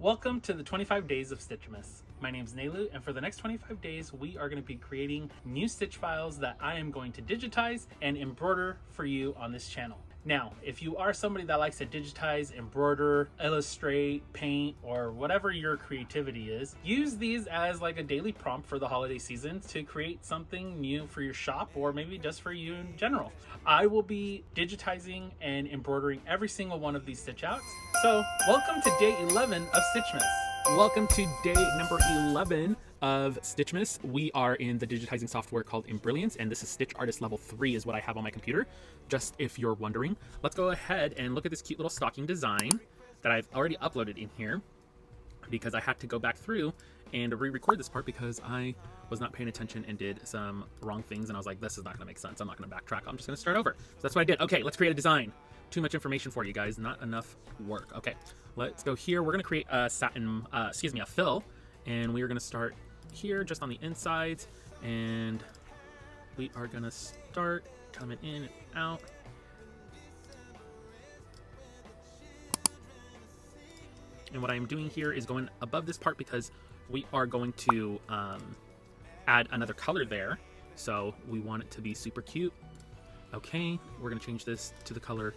Welcome to the 25 days of Stitchmas. My name is Nelu, and for the next 25 days, we are going to be creating new stitch files that I am going to digitize and embroider for you on this channel. Now, if you are somebody that likes to digitize, embroider, illustrate, paint, or whatever your creativity is, use these as like a daily prompt for the holiday season to create something new for your shop or maybe just for you in general. I will be digitizing and embroidering every single one of these stitch outs. So welcome to day 11 of Stitchmas. Welcome to day number 11 of Stitchmas. We are in the digitizing software called Embroidery, and this is Stitch Artist Level 3 is what I have on my computer, just if you're wondering. Let's go ahead and look at this cute little stocking design that I've already uploaded in here because I had to go back through and re-record this part because I was not paying attention and did some wrong things, and I was like, this is not going to make sense. I'm not going to backtrack. I'm just going to start over. So that's what I did. Okay, let's create a design. Too much information for you guys, not enough work. Okay, let's go here. We're gonna create a a fill, and we are gonna start here just on the insides, and we are gonna start coming in and out. And what I'm doing here is going above this part because we are going to add another color there, so we want it to be super cute. Okay, we're gonna change this to the color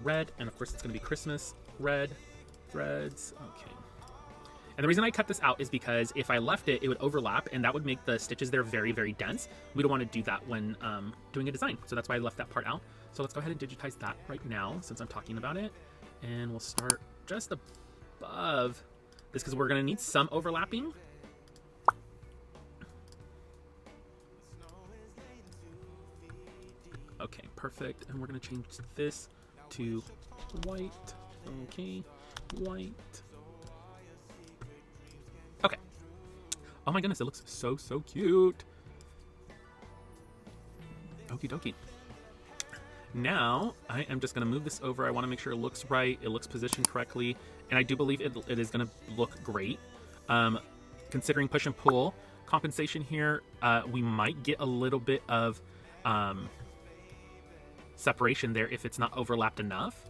red, and of course it's going to be Christmas red threads. Okay, and the reason I cut this out is because if I left it, it would overlap and that would make the stitches there very, very dense. We don't want to do that when doing a design, so that's why I left that part out. So let's go ahead and digitize that right now since I'm talking about it, and we'll start just above this because we're going to need some overlapping. Okay, perfect, and we're going to change this to white. Okay, white. Okay. Oh my goodness, it looks so cute. Okie dokie. Now I am just going to move this over. I want to make sure it looks right, it looks positioned correctly, and I do believe it is going to look great. Considering push and pull compensation here, we might get a little bit of separation there if it's not overlapped enough,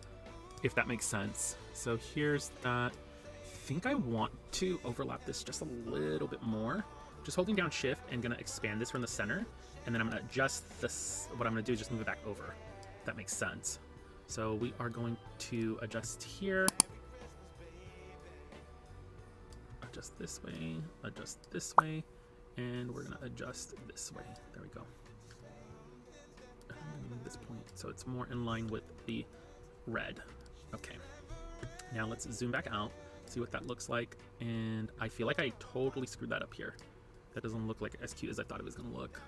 if that makes sense. So here's that. I think I want to overlap this just a little bit more. Just holding down shift and gonna expand this from the center, and then I'm gonna adjust this. What I'm gonna do is just move it back over, if that makes sense. So we are going to adjust here, adjust this way, and we're gonna adjust this way. There we go. This point so it's more in line with the red. Okay, now let's zoom back out, see what that looks like, and I feel like I totally screwed that up here. That doesn't look like as cute as I thought it was gonna look.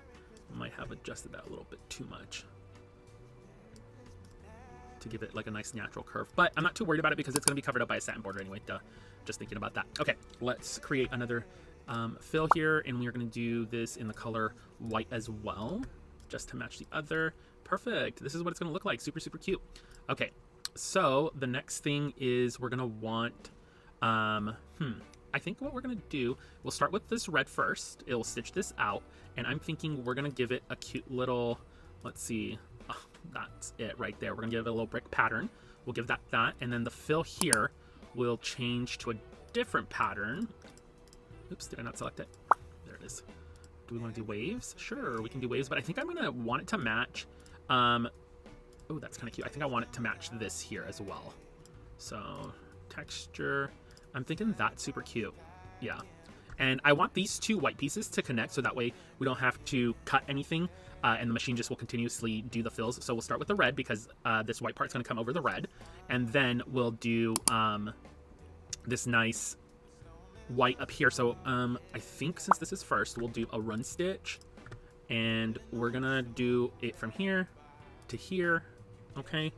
I might have adjusted that a little bit too much to give it like a nice natural curve, but I'm not too worried about it because it's gonna be covered up by a satin border anyway. Duh. Just thinking about that. Okay, let's create another fill here, and we are gonna do this in the color white as well, just to match the other. Perfect. This is what it's going to look like. Super cute. Okay, so the next thing is we're going to want I think what we're going to do, we'll start with this red first. It'll stitch this out, and I'm thinking we're going to give it a cute little, let's see, oh, that's it right there. We're going to give it a little brick pattern. We'll give that, and then the fill here will change to a different pattern. Oops, did I not select it? There it is. Do we want to do waves? Sure, we can do waves, but I think I'm going to want it to match. Oh, that's kind of cute. I think I want it to match this here as well. So texture, I'm thinking that's super cute. Yeah. And I want these two white pieces to connect so that way we don't have to cut anything and the machine just will continuously do the fills. So we'll start with the red because this white part's going to come over the red. And then we'll do this nice white up here. So I think since this is first, we'll do a run stitch, and we're gonna do it from here to here. Okay,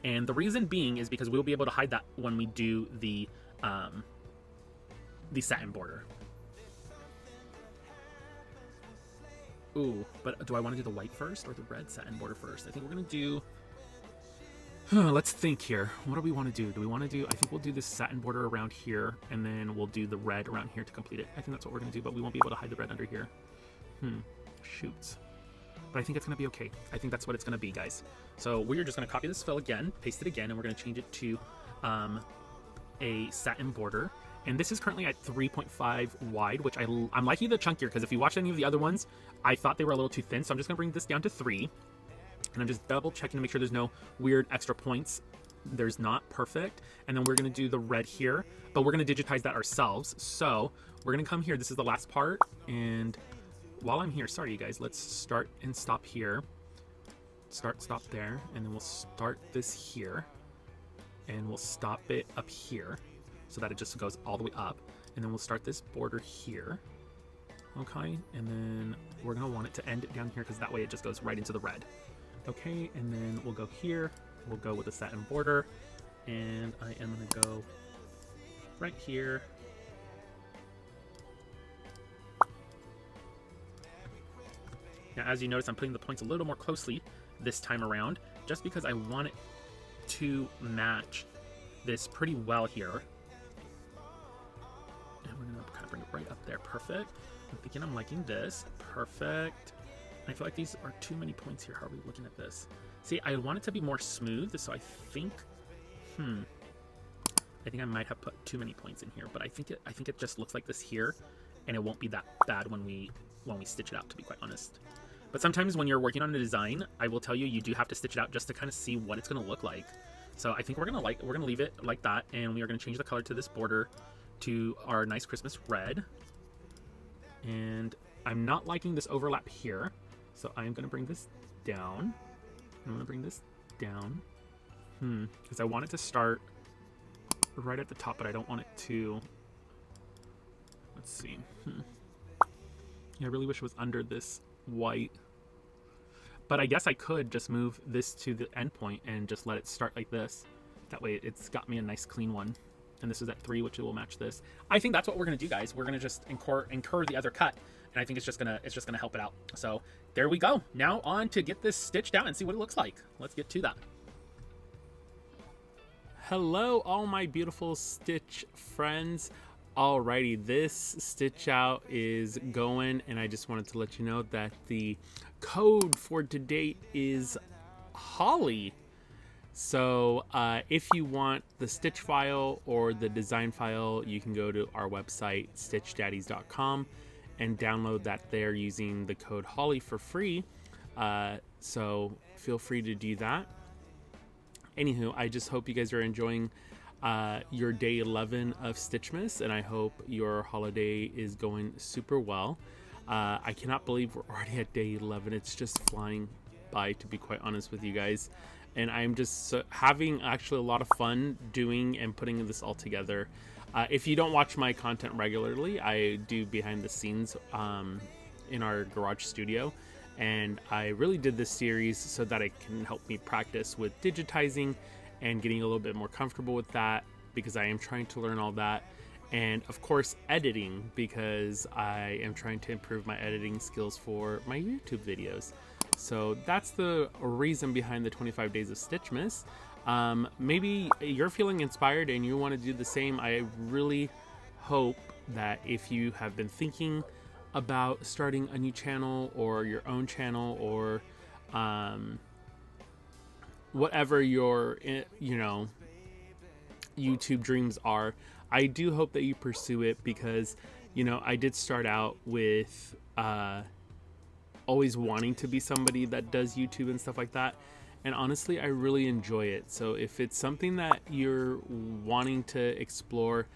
and the reason being is because we'll be able to hide that when we do the satin border. Ooh, but do I want to do the white first or the red satin border first? I think we're gonna do let's think here. What do we want to do? Do we want to do, I think we'll do this satin border around here, and then we'll do the red around here to complete it. I think that's what we're going to do, but we won't be able to hide the red under here. Shoots. But I think it's going to be okay. I think that's what it's going to be, guys. So we're just going to copy this fill again, paste it again, and we're going to change it to a satin border. And this is currently at 3.5 wide, which I'm liking the chunkier, because if you watch any of the other ones, I thought they were a little too thin. So I'm just gonna bring this down to 3. And I'm just double checking to make sure there's no weird extra points. There's not. Perfect. And then we're gonna do the red here, but we're gonna digitize that ourselves. So we're gonna come here. This is the last part. And while I'm here, sorry you guys, let's start and stop here. Start, stop there. And then we'll start this here. And we'll stop it up here, so that it just goes all the way up. And then we'll start this border here. Okay, and then we're gonna want it to end down here, because that way it just goes right into the red. Okay, and then we'll go here. We'll go with a satin border, and I am gonna go right here. Now, as you notice, I'm putting the points a little more closely this time around, just because I want it to match this pretty well here. And we're gonna kind of bring it right up there. Perfect. I'm thinking I'm liking this. Perfect. I feel like these are too many points here. How are we looking at this? See, I want it to be more smooth, so I think, I think I might have put too many points in here, but I think it just looks like this here, and it won't be that bad when we stitch it out, to be quite honest. But sometimes when you're working on a design, I will tell you, you do have to stitch it out just to kind of see what it's going to look like. So I think we're going to leave it like that, and we are going to change the color to this border to our nice Christmas red. And I'm not liking this overlap here, so I'm going to bring this down. I'm going to bring this down, because I want it to start right at the top, but I don't want it to, let's see. Yeah, I really wish it was under this white, but I guess I could just move this to the end point and just let it start like this. That way it's got me a nice clean one. And this is at 3, which will match this. I think that's what we're gonna do, guys. We're gonna just incur the other cut, and I think it's just gonna help it out. So there we go. Now on to get this stitched out and see what it looks like. Let's get to that. Hello, all my beautiful stitch friends. Alrighty, this stitch out is going, and I just wanted to let you know that the code for today is Holly. So if you want the stitch file or the design file, you can go to our website, stitchdaddies.com, and download that there using the code Holly for free. So feel free to do that. Anywho, I just hope you guys are enjoying your day 11 of Stitchmas, and I hope your holiday is going super well. I cannot believe we're already at day 11. It's just flying by, to be quite honest with you guys. And I'm just having actually a lot of fun doing and putting this all together. If you don't watch my content regularly, I do behind the scenes in our garage studio. And I really did this series so that it can help me practice with digitizing and getting a little bit more comfortable with that, because I am trying to learn all that. And of course, editing, because I am trying to improve my editing skills for my YouTube videos. So that's the reason behind the 25 days of Stitchmas. Maybe you're feeling inspired and you want to do the same. I really hope that if you have been thinking about starting a new channel or your own channel, or whatever your YouTube dreams are, I do hope that you pursue it, because I did start out with always wanting to be somebody that does YouTube and stuff like that, and honestly I really enjoy it. So if it's something that you're wanting to explore,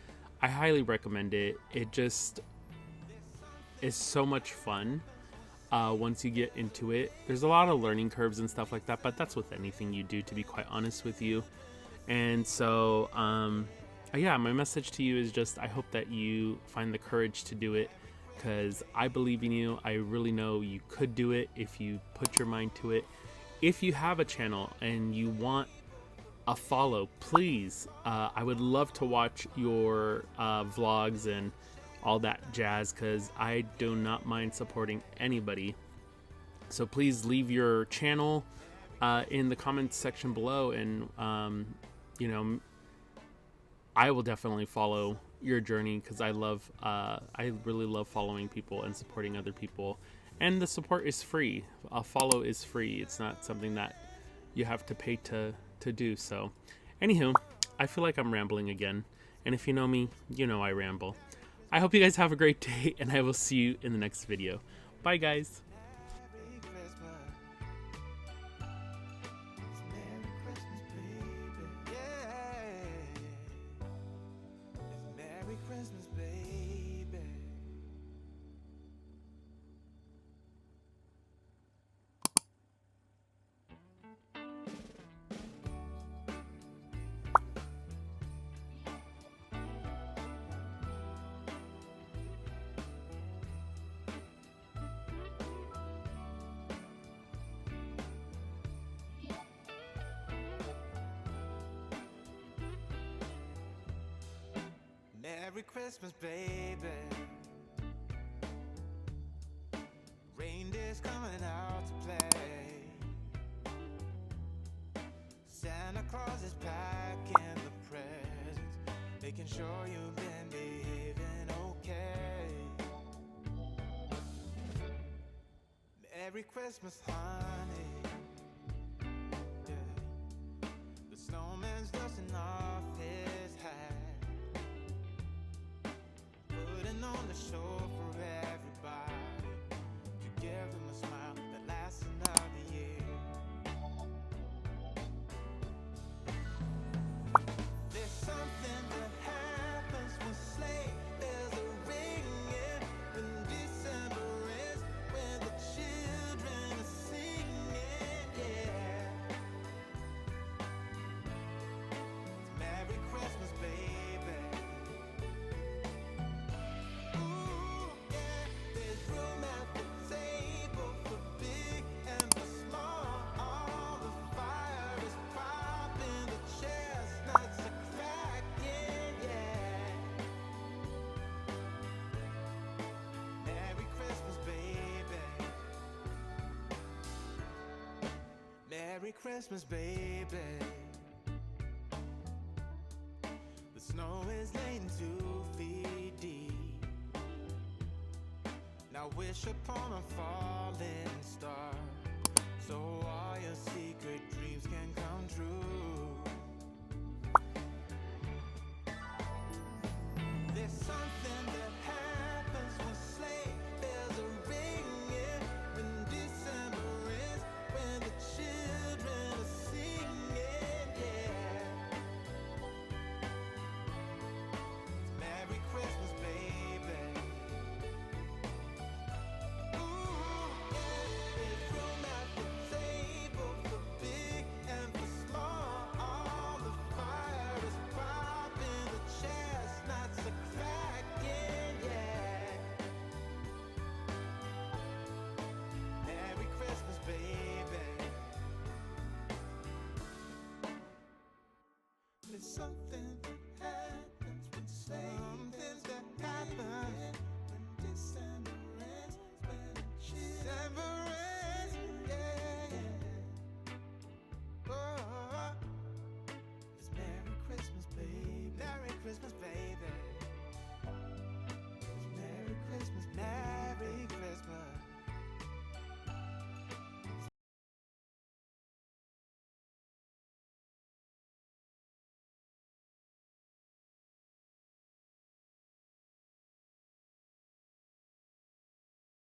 I highly recommend it. It just is so much fun once you get into it. There's a lot of learning curves and stuff like that, but that's with anything you do, to be quite honest with you. And so yeah, my message to you is just, I hope that you find the courage to do it, because I believe in you. I really know you could do it if you put your mind to it. If you have a channel and you want a follow, please, I would love to watch your vlogs and all that jazz, because I do not mind supporting anybody. So please leave your channel in the comments section below, and I will definitely follow your journey, because I really love following people and supporting other people, and the support is free. A follow is free. It's not something that you have to pay to do. So anywho, I feel like I'm rambling again, And if you know me, you know I ramble. I hope you guys have a great day, and I will see you in the next video. Bye, guys. Merry Christmas, baby. Reindeer's coming out to play. Santa Claus is packing the presents, making sure you've been behaving okay. Merry Christmas, honey. Yeah. The snowman's dusting off his hat, putting on the show for everybody, to give them a smile that lasts another year. There's something that happens when sleigh bells are ringing, when December is, when the children are singing, yeah. It's Merry Christmas, baby. Ooh, yeah, there's room at the table for big and for small. The fire is popping, the chestnuts are cracking, yeah. Merry Christmas, baby. Merry Christmas, baby. The snow is laying 2 feet deep. Now wish upon a falling star, so all your secret dreams can come true. There's something that happens when sleigh bells are ringing, when December is, when the children are singing, yeah. It's Merry Christmas, baby. Ooh, yeah, there's room at the table for big and for small. The fire is popping, the chestnuts are cracking, yeah. Merry Christmas, baby. There's something